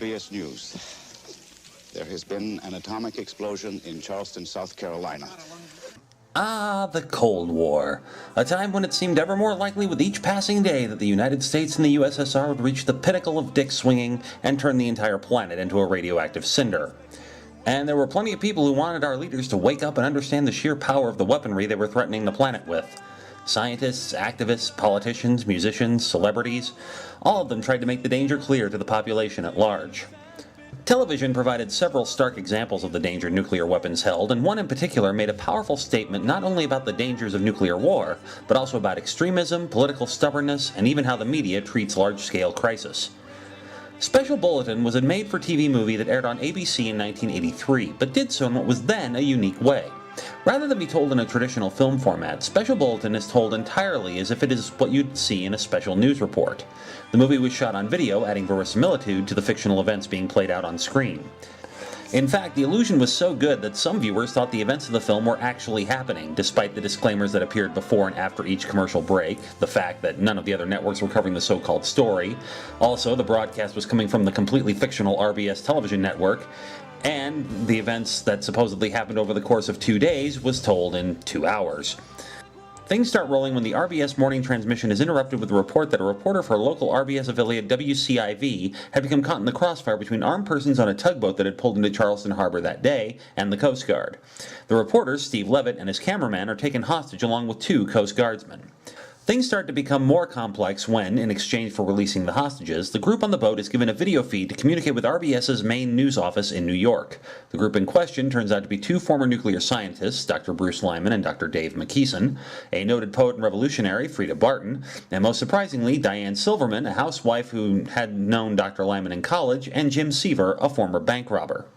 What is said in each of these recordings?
RBS News. There has been an atomic explosion in Charleston, South Carolina. Ah, the Cold War. A time when it seemed ever more likely with each passing day that the United States and the USSR would reach the pinnacle of dick swinging and turn the entire planet into a radioactive cinder. And there were plenty of people who wanted our leaders to wake up and understand the sheer power of the weaponry they were threatening the planet with. Scientists, activists, politicians, musicians, celebrities, all of them tried to make the danger clear to the population at large. Television provided several stark examples of the danger nuclear weapons held, and one in particular made a powerful statement not only about the dangers of nuclear war, but also about extremism, political stubbornness, and even how the media treats large-scale crisis. Special Bulletin was a made-for-TV movie that aired on ABC in 1983, but did so in what was then a unique way. Rather than be told in a traditional film format, Special Bulletin is told entirely as if it is what you'd see in a special news report. The movie was shot on video, adding verisimilitude to the fictional events being played out on screen. In fact, the illusion was so good that some viewers thought the events of the film were actually happening, despite the disclaimers that appeared before and after each commercial break, the fact that none of the other networks were covering the so-called story, also the broadcast was coming from the completely fictional RBS television network, and the events that supposedly happened over the course of 2 days was told in 2 hours. Things start rolling when the RBS morning transmission is interrupted with a report that a reporter for a local RBS affiliate WCIV had become caught in the crossfire between armed persons on a tugboat that had pulled into Charleston Harbor that day and the Coast Guard. The reporter, Steve Levitt, and his cameraman are taken hostage along with 2 Coast Guardsmen. Things start to become more complex when, in exchange for releasing the hostages, the group on the boat is given a video feed to communicate with RBS's main news office in New York. The group in question turns out to be 2 former nuclear scientists, Dr. Bruce Lyman and Dr. Dave McKeeson, a noted poet and revolutionary, Frida Barton, and most surprisingly, Diane Silverman, a housewife who had known Dr. Lyman in college, and Jim Seaver, a former bank robber.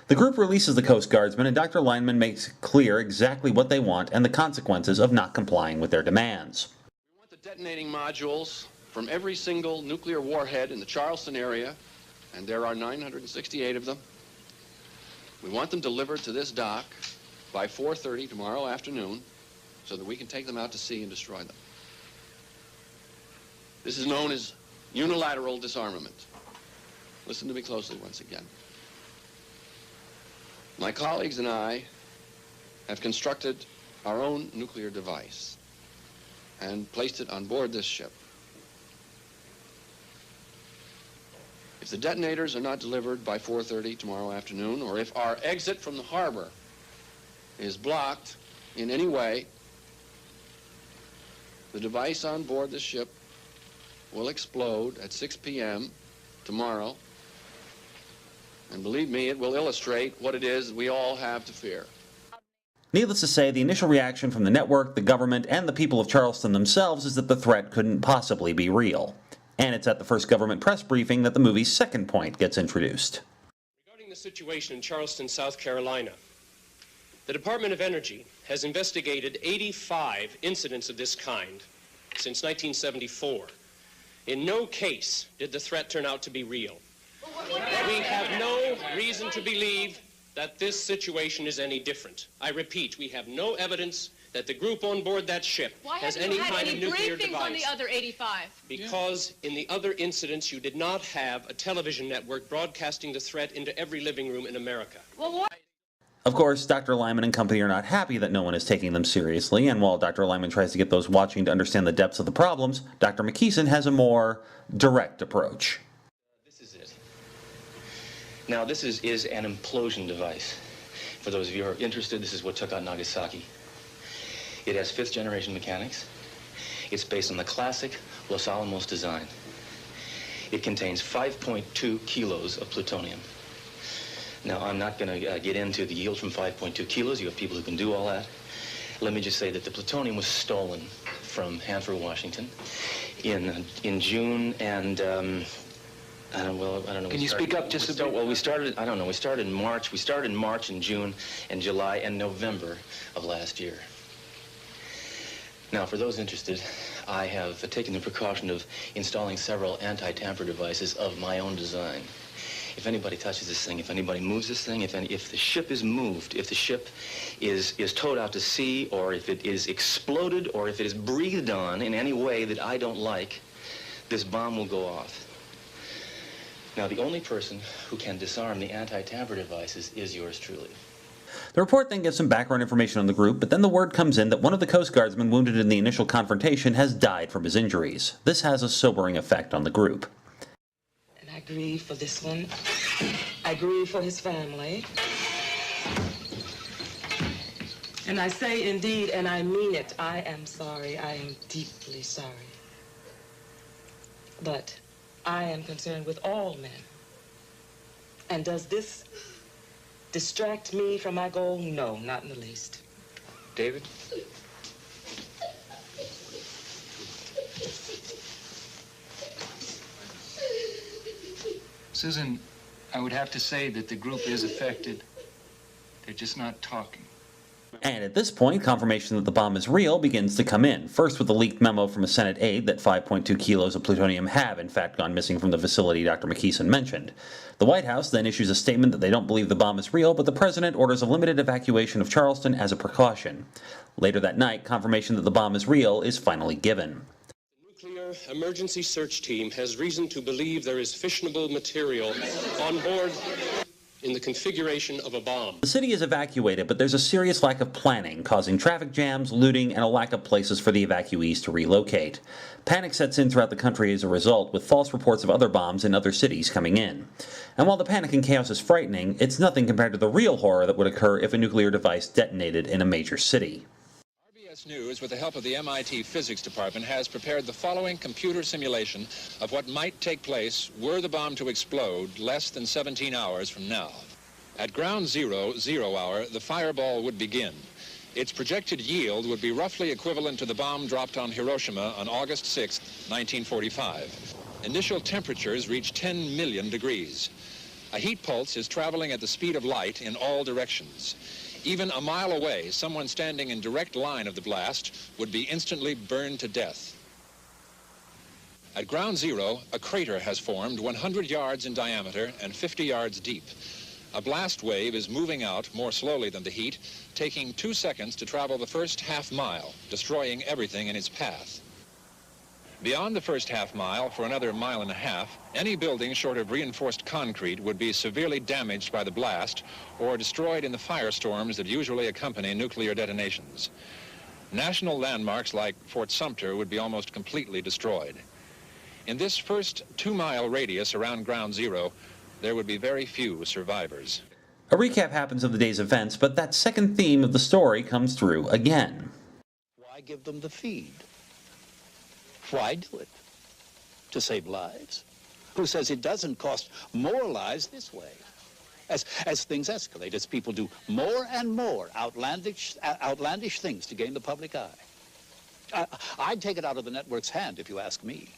The group releases the Coast Guardsmen, and Dr. Lyman makes clear exactly what they want and the consequences of not complying with their demands. Detonating modules from every single nuclear warhead in the Charleston area, and there are 968 of them. We want them delivered to this dock by 4:30 tomorrow afternoon so that we can take them out to sea and destroy them. This is known as unilateral disarmament. Listen to me closely once again. My colleagues and I have constructed our own nuclear device and placed it on board this ship. If the detonators are not delivered by 4:30 tomorrow afternoon, or if our exit from the harbor is blocked in any way, the device on board the ship will explode at 6 p.m. tomorrow, and believe me, it will illustrate what it is we all have to fear. Needless to say, the initial reaction from the network, the government, and the people of Charleston themselves is that the threat couldn't possibly be real. And it's at the first government press briefing that the movie's second point gets introduced. Regarding the situation in Charleston, South Carolina, the Department of Energy has investigated 85 incidents of this kind since 1974. In no case did the threat turn out to be real. We have no reason to believe that this situation is any different. I repeat, we have no evidence that the group on board that ship has any kind of nuclear device. On the other 85? Because in the other incidents, you did not have a television network broadcasting the threat into every living room in America. Well, what? Of course, Dr. Lyman and company are not happy that no one is taking them seriously, and while Dr. Lyman tries to get those watching to understand the depths of the problems, Dr. McKeeson has a more direct approach. Now, this is an implosion device. For those of you who are interested, this is what took out Nagasaki. It has 5th generation mechanics. It's based on the classic Los Alamos design. It contains 5.2 kilos of plutonium. Now, I'm not going to get into the yield from 5.2 kilos. You have people who can do all that. Let me just say that the plutonium was stolen from Hanford, Washington in June, and I don't know. Can you speak up just a bit? Well, we started in March. We started in March and June and July and November of last year. Now, for those interested, I have taken the precaution of installing several anti-tamper devices of my own design. If anybody touches this thing, if anybody moves this thing, if the ship is moved, if the ship is towed out to sea, or if it is exploded, or if it is breathed on in any way that I don't like, this bomb will go off. Now, the only person who can disarm the anti-tamper devices is yours truly. The report then gives some background information on the group, but then the word comes in that one of the Coast Guardsmen wounded in the initial confrontation has died from his injuries. This has a sobering effect on the group. And I grieve for this one. I grieve for his family. And I say indeed, and I mean it, I am sorry. I am deeply sorry. But I am concerned with all men. And does this distract me from my goal? No, not in the least. David? Susan, I would have to say that the group is affected. They're just not talking. And at this point, confirmation that the bomb is real begins to come in, first with a leaked memo from a Senate aide that 5.2 kilos of plutonium have in fact gone missing from the facility Dr. McKeeson mentioned. The White House then issues a statement that they don't believe the bomb is real, but the president orders a limited evacuation of Charleston as a precaution. Later that night, confirmation that the bomb is real is finally given. The nuclear emergency search team has reason to believe there is fissionable material on board in the configuration of a bomb. The city is evacuated, but there's a serious lack of planning, causing traffic jams, looting, and a lack of places for the evacuees to relocate. Panic sets in throughout the country as a result, with false reports of other bombs in other cities coming in. And while the panic and chaos is frightening, it's nothing compared to the real horror that would occur if a nuclear device detonated in a major city. PBS News, with the help of the MIT Physics Department, has prepared the following computer simulation of what might take place were the bomb to explode less than 17 hours from now. At ground zero, 0 hour, the fireball would begin. Its projected yield would be roughly equivalent to the bomb dropped on Hiroshima on August 6, 1945. Initial temperatures reach 10 million degrees. A heat pulse is traveling at the speed of light in all directions. Even a mile away, someone standing in direct line of the blast would be instantly burned to death. At ground zero, a crater has formed 100 yards in diameter and 50 yards deep. A blast wave is moving out more slowly than the heat, taking 2 seconds to travel the first half mile, destroying everything in its path. Beyond the first half mile, for another mile and a half, any building short of reinforced concrete would be severely damaged by the blast or destroyed in the firestorms that usually accompany nuclear detonations. National landmarks like Fort Sumter would be almost completely destroyed. In this first 2-mile radius around ground zero, there would be very few survivors. A recap happens of the day's events, but that second theme of the story comes through again. Why give them the feed? Why do it? To save lives. Who says it doesn't cost more lives this way? As things escalate, as people do more and more outlandish things to gain the public eye. I'd take it out of the network's hand, if you ask me.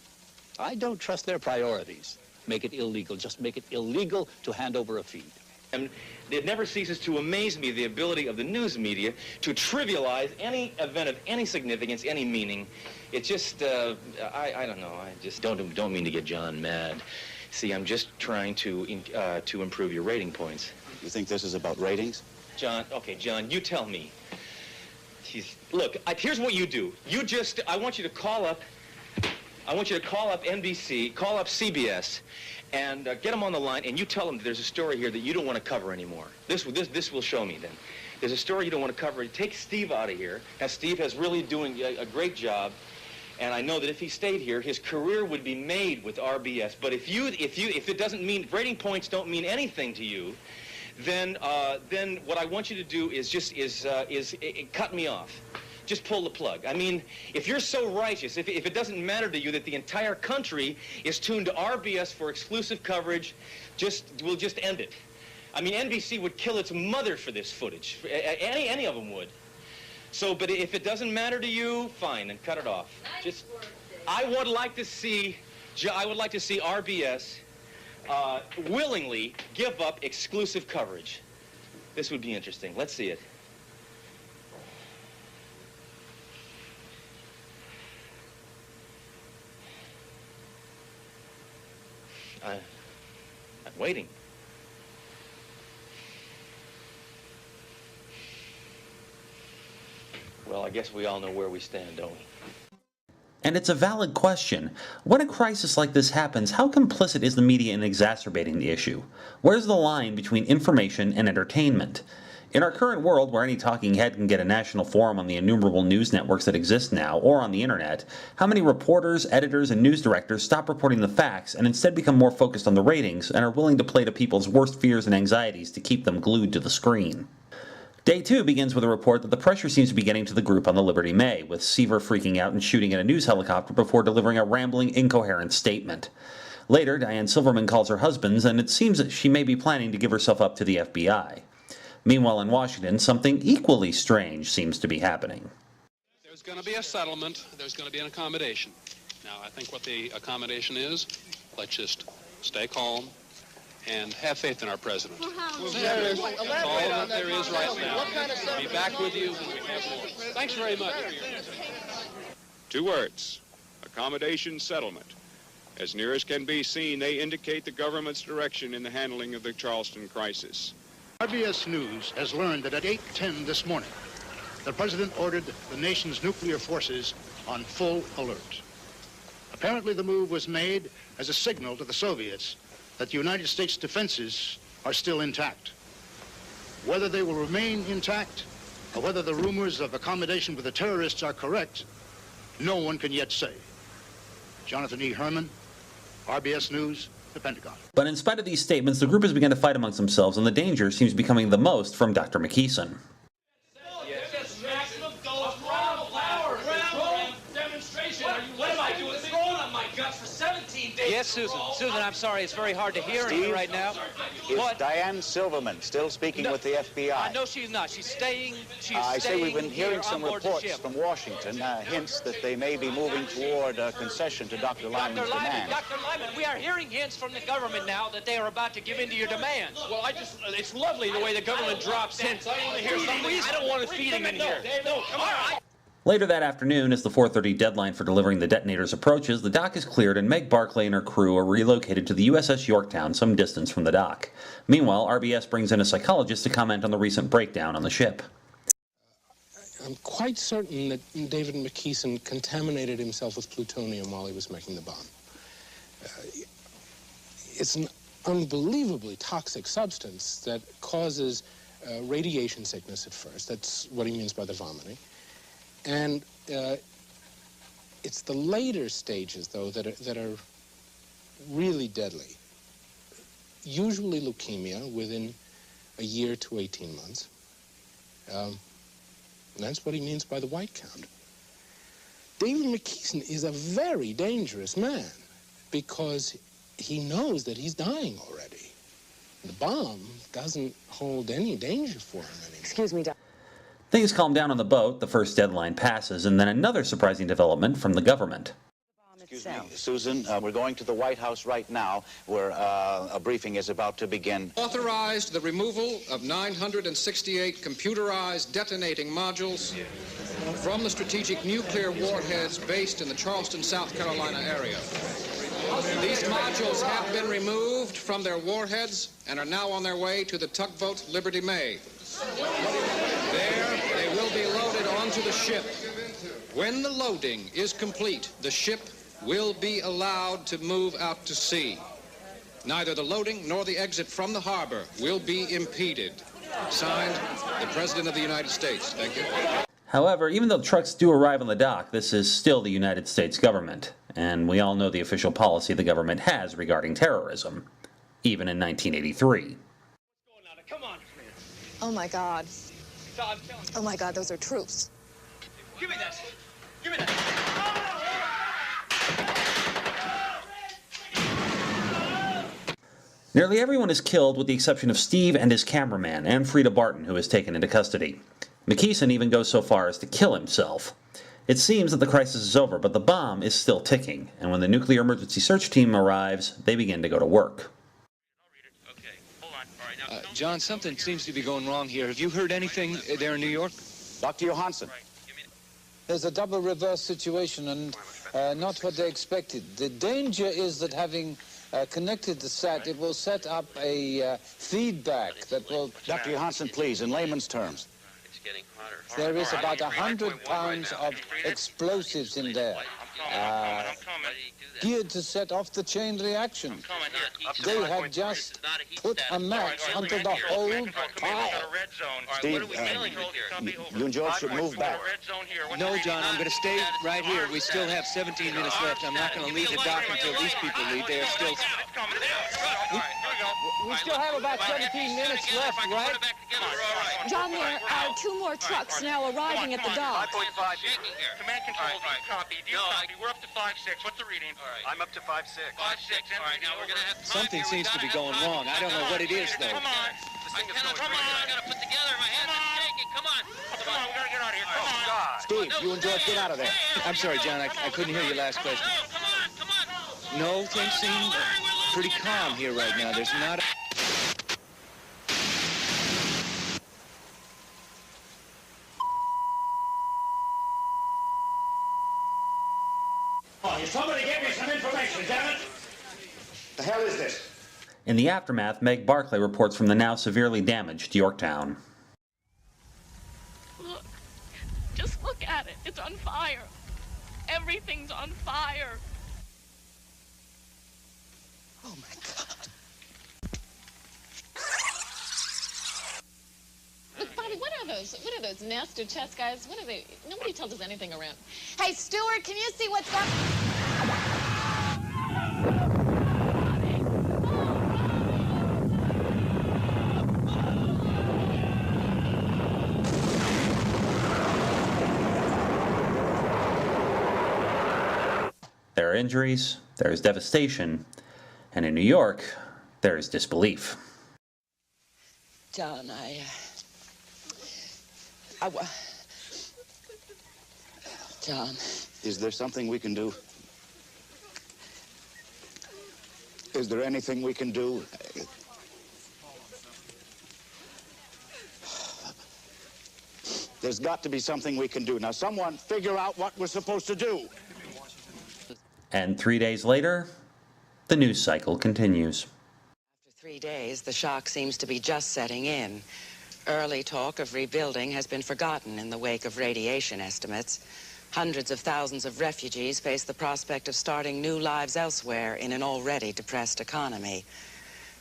I don't trust their priorities. Make it illegal. Just make it illegal to hand over a feed. And it never ceases to amaze me the ability of the news media to trivialize any event of any significance, any meaning. It just, I don't know. I just don't mean to get John mad. See, I'm just trying to improve your rating points. You think this is about ratings? John, okay, John, you tell me. Look, here's what you do. I want you to call up NBC, call up CBS, and get them on the line, and you tell them there's a story here that you don't want to cover anymore. This will show me then. There's a story you don't want to cover. Take Steve out of here. Steve has really doing a great job, and I know that if he stayed here, his career would be made with RBS. But if it doesn't mean, rating points don't mean anything to you, then what I want you to do is cut me off. Just pull the plug. I mean, if you're so righteous, if it doesn't matter to you that the entire country is tuned to RBS for exclusive coverage, we'll just end it. I mean, NBC would kill its mother for this footage. Any of them would. So, but if it doesn't matter to you, fine, then cut it off. I would like to see RBS willingly give up exclusive coverage. This would be interesting. Let's see it. I'm waiting. Well, I guess we all know where we stand, don't we? And it's a valid question. When a crisis like this happens, how complicit is the media in exacerbating the issue? Where's the line between information and entertainment? In our current world, where any talking head can get a national forum on the innumerable news networks that exist now, or on the internet, how many reporters, editors, and news directors stop reporting the facts and instead become more focused on the ratings and are willing to play to people's worst fears and anxieties to keep them glued to the screen? Day 2 begins with a report that the pressure seems to be getting to the group on the Liberty May, with Seaver freaking out and shooting at a news helicopter before delivering a rambling, incoherent statement. Later, Diane Silverman calls her husband's, and it seems that she may be planning to give herself up to the FBI. Meanwhile, in Washington, something equally strange seems to be happening. There's going to be a settlement. There's going to be an accommodation. Now, I think what the accommodation is, let's just stay calm and have faith in our president. That's all that there is right now. We'll be back with you when we have more. Thanks very much. 2 words: accommodation, settlement. As near as can be seen, they indicate the government's direction in the handling of the Charleston crisis. RBS News has learned that at 8:10 this morning, the president ordered the nation's nuclear forces on full alert. Apparently, the move was made as a signal to the Soviets that the United States defenses are still intact. Whether they will remain intact or whether the rumors of accommodation with the terrorists are correct, no one can yet say. Jonathan E. Herman, RBS News, the Pentagon. But in spite of these statements, the group has begun to fight amongst themselves, and the danger seems to be coming the most from Dr. McKeeson. Yes, Susan. Susan, I'm sorry. It's very hard to hear you right now. Is Diane Silverman still speaking with the FBI? No, she's not. She's staying. I say we've been hearing some reports from Washington, hints that they may be moving toward a concession to Dr. Lyman's demand. Dr. Lyman, we are hearing hints from the government now that they are about to give in to your demands. Well, it's lovely the way the government drops hints. I want to hear something. I don't want to feed him in here. No, come on. Later that afternoon, as the 4:30 deadline for delivering the detonators approaches, the dock is cleared and Meg Barclay and her crew are relocated to the USS Yorktown, some distance from the dock. Meanwhile, RBS brings in a psychologist to comment on the recent breakdown on the ship. I'm quite certain that David McKeeson contaminated himself with plutonium while he was making the bomb. It's an unbelievably toxic substance that causes radiation sickness at first. That's what he means by the vomiting. And it's the later stages, though, that are really deadly. Usually leukemia within a year to 18 months. And that's what he means by the white count. David McKeeson is a very dangerous man because he knows that he's dying already. The bomb doesn't hold any danger for him anymore. Excuse me, Doc. Things calm down on the boat, the first deadline passes, and then another surprising development from the government. Excuse me, Susan, we're going to the White House right now, where a briefing is about to begin. Authorized the removal of 968 computerized detonating modules from the strategic nuclear warheads based in the Charleston, South Carolina area. These modules have been removed from their warheads and are now on their way to the tugboat Liberty May. There, they will be loaded onto the ship. When the loading is complete, the ship will be allowed to move out to sea. Neither the loading nor the exit from the harbor will be impeded. Signed, the President of the United States. Thank you. However, even though trucks do arrive on the dock, this is still the United States government, and we all know the official policy the government has regarding terrorism, even in 1983. Come on. Oh, my God. Oh, my God, those are troops. Give me that. Give me that. Nearly everyone is killed with the exception of Steve and his cameraman, and Frida Barton, who is taken into custody. McKeeson even goes so far as to kill himself. It seems that the crisis is over, but the bomb is still ticking, and when the nuclear emergency search team arrives, they begin to go to work. John, something seems to be going wrong here. Have you heard anything there in New York? Dr. Johansson. There's a double reverse situation and not what they expected. The danger is that having connected the SAT, it will set up a feedback that will... Dr. Johansson, please, in layman's terms. There is about 100 pounds of explosives in there, geared to set off the chain reaction. They have just put a match onto the whole pile. Steve, you and George should move back. No, John, I'm going to stay right here. We still have 17 minutes left. I'm not going to leave the dock until these people leave. They are still... We still have about 17 minutes left, right? John, there are 2 more trucks now arriving at the dock. Command control, copy. Do you copy? We're up to 5-6. What's the reading? I'm up to 5-6. 5-6. All right, now we're going to have Something seems to be going wrong. I don't know what it is, though. Come on. I got to put together. My hands are shaking. Come on. Come on, we got to get out of here. Come on. Steve, you and George, get out of there. I'm sorry, John. I couldn't hear your last question. No, things seem pretty calm here right now. There's not... Somebody give me some information, damn it! The hell is this? In the aftermath, Meg Barclay reports from the now severely damaged Yorktown. Look. Just look at it. It's on fire. Everything's on fire. Oh, my God. Look, Bobby, what are those? What are those nest or chest guys? What are they? Nobody tells us anything around. Hey, Stuart, can you see what's going... There are injuries, there is devastation, and in New York, there is disbelief. John, John. Is there something we can do? Is there anything we can do? There's got to be something we can do. Now, someone figure out what we're supposed to do. And 3 days later, the news cycle continues. After 3 days, the shock seems to be just setting in. Early talk of rebuilding has been forgotten in the wake of radiation estimates. Hundreds of thousands of refugees face the prospect of starting new lives elsewhere in an already depressed economy.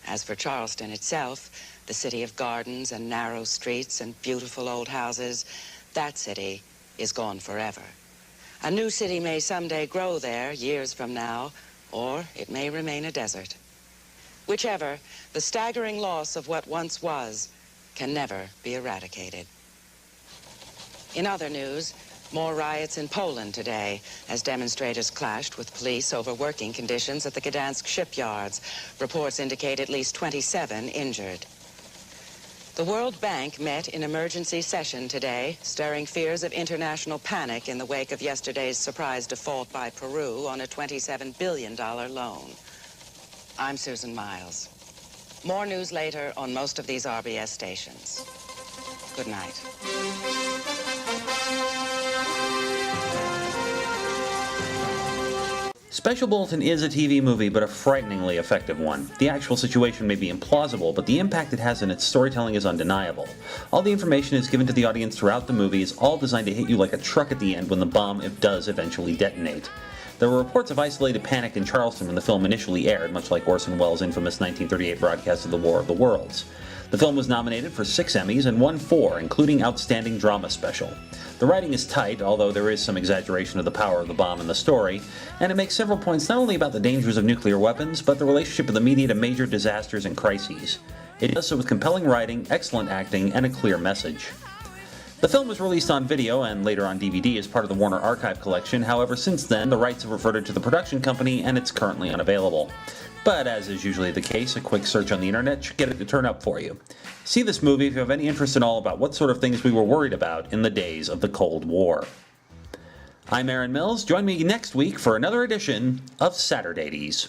As for Charleston itself, the city of gardens and narrow streets and beautiful old houses, that city is gone forever. A new city may someday grow there years from now, or it may remain a desert. Whichever, the staggering loss of what once was can never be eradicated. In other news, more riots in Poland today as demonstrators clashed with police over working conditions at the Gdansk shipyards. Reports indicate at least 27 injured. The World Bank met in emergency session today, stirring fears of international panic in the wake of yesterday's surprise default by Peru on a $27 billion loan. I'm Susan Miles. More news later on most of these RBS stations. Good night. Special Bulletin is a TV movie, but a frighteningly effective one. The actual situation may be implausible, but the impact it has in its storytelling is undeniable. All the information is given to the audience throughout the movie is all designed to hit you like a truck at the end when the bomb does eventually detonate. There were reports of isolated panic in Charleston when the film initially aired, much like Orson Welles' infamous 1938 broadcast of the War of the Worlds. The film was nominated for 6 Emmys and won 4, including Outstanding Drama Special. The writing is tight, although there is some exaggeration of the power of the bomb in the story, and it makes several points not only about the dangers of nuclear weapons, but the relationship of the media to major disasters and crises. It does so with compelling writing, excellent acting, and a clear message. The film was released on video and later on DVD as part of the Warner Archive collection. However, since then, the rights have reverted to the production company and it's currently unavailable. But as is usually the case, a quick search on the internet should get it to turn up for you. See this movie if you have any interest at all about what sort of things we were worried about in the days of the Cold War. I'm Aaron Mills. Join me next week for another edition of Saturd80s.